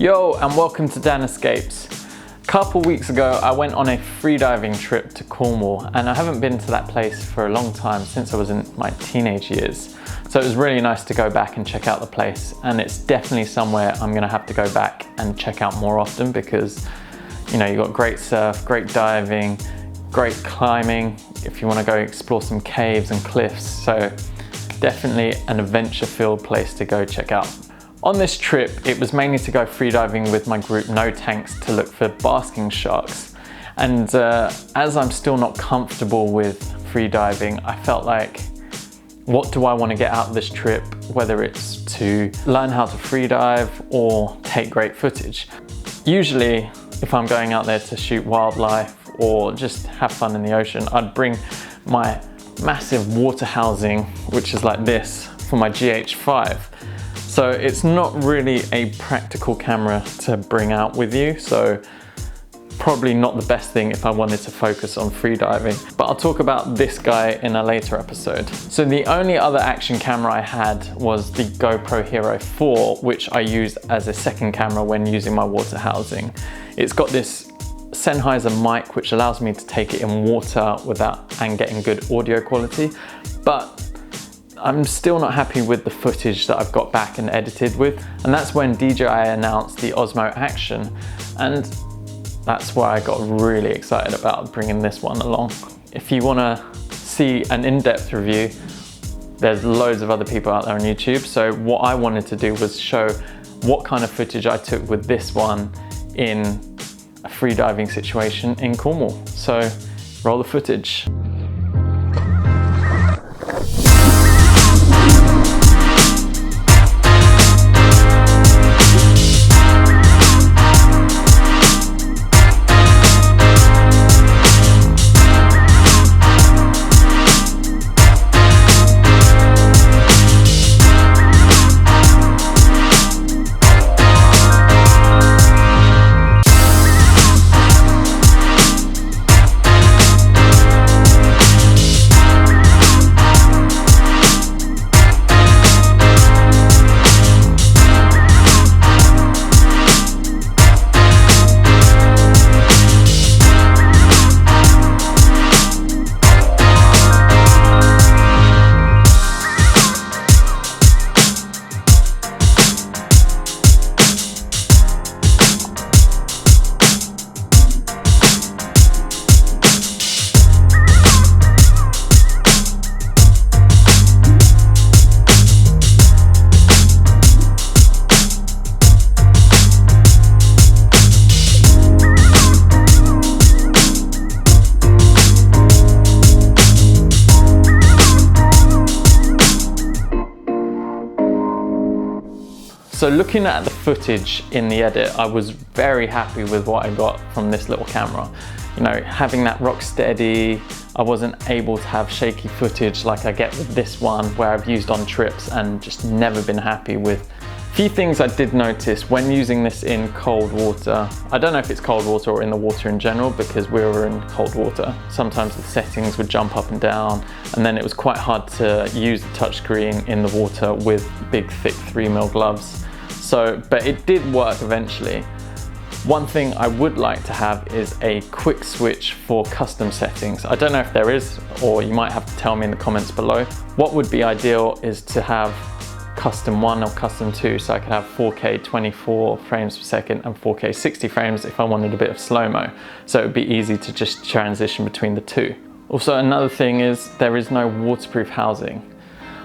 Yo, and welcome to Dan Escapes. A couple weeks ago, I went on a freediving trip to Cornwall, and I haven't been to that place for a long time, since I was in my teenage years. So it was really nice to go back and check out the place, and it's definitely somewhere I'm gonna have to go back and check out more often because, you know, you've got great surf, great diving, great climbing, if you wanna go explore some caves and cliffs. So definitely an adventure-filled place to go check out. On this trip, it was mainly to go freediving with my group No Tanks to look for basking sharks. And as I'm still not comfortable with freediving, I felt like, what do I want to get out of this trip? Whether it's to learn how to freedive or take great footage. Usually, if I'm going out there to shoot wildlife or just have fun in the ocean, I'd bring my massive water housing, which is like this, for my GH5. So it's not really a practical camera to bring out with you, so probably not the best thing if I wanted to focus on freediving. But I'll talk about this guy in a later episode. So the only other action camera I had was the GoPro Hero 4, which I used as a second camera when using my water housing. It's got this Sennheiser mic which allows me to take it in water and getting good audio quality, but I'm still not happy with the footage that I've got back and edited with, and that's when DJI announced the Osmo Action, and that's why I got really excited about bringing this one along. If you want to see an in-depth review, there's loads of other people out there on YouTube, so what I wanted to do was show what kind of footage I took with this one in a freediving situation in Cornwall. So roll the footage. So looking at the footage in the edit, I was very happy with what I got from this little camera. You know, having that rock steady, I wasn't able to have shaky footage like I get with this one where I've used on trips and just never been happy with. A few things I did notice when using this in cold water. I don't know if it's cold water or in the water in general because we were in cold water. Sometimes the settings would jump up and down, and then it was quite hard to use the touchscreen in the water with big thick 3mm gloves. But it did work eventually. One thing I would like to have is a quick switch for custom settings. I don't know if there is, or you might have to tell me in the comments below. What would be ideal is to have custom 1 or custom 2, so I could have 4K 24 frames per second and 4K 60 frames if I wanted a bit of slow-mo. So it would be easy to just transition between the two. Also, another thing is there is no waterproof housing.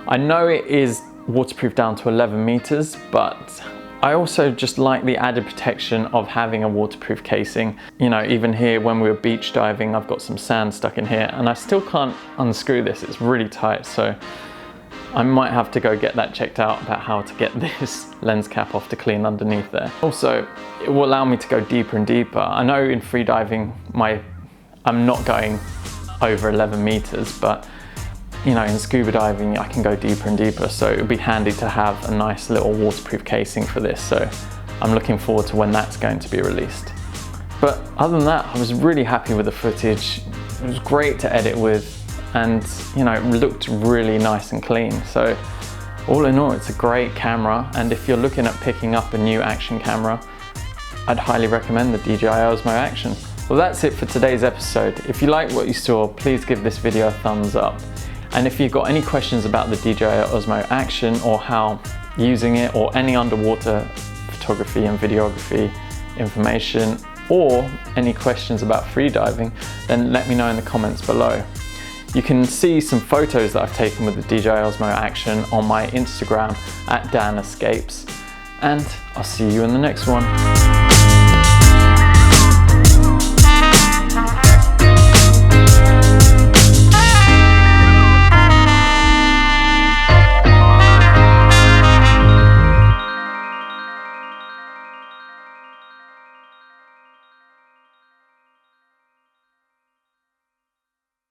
I know it is waterproof down to 11 meters, but I also just like the added protection of having a waterproof casing. You know, even here when we were beach diving, I've got some sand stuck in here and I still can't unscrew this, it's really tight. So I might have to go get that checked out about how to get this lens cap off to clean underneath there. Also, it will allow me to go deeper and deeper. I know in freediving, I'm not going over 11 meters, but you know, in scuba diving, I can go deeper and deeper, so it would be handy to have a nice little waterproof casing for this. So I'm looking forward to when that's going to be released. But other than that, I was really happy with the footage. It was great to edit with, and you know, it looked really nice and clean. So all in all, it's a great camera, and if you're looking at picking up a new action camera, I'd highly recommend the Dji Osmo Action. Well, that's it for today's episode. If you liked what you saw, please give this video a thumbs up. And if you've got any questions about the Dji Osmo Action or how using it or any underwater photography and videography information, or any questions about freediving, then let me know in the comments below. You can see some photos that I've taken with the Dji Osmo Action on my Instagram @DanEscapes, and I'll see you in the next one.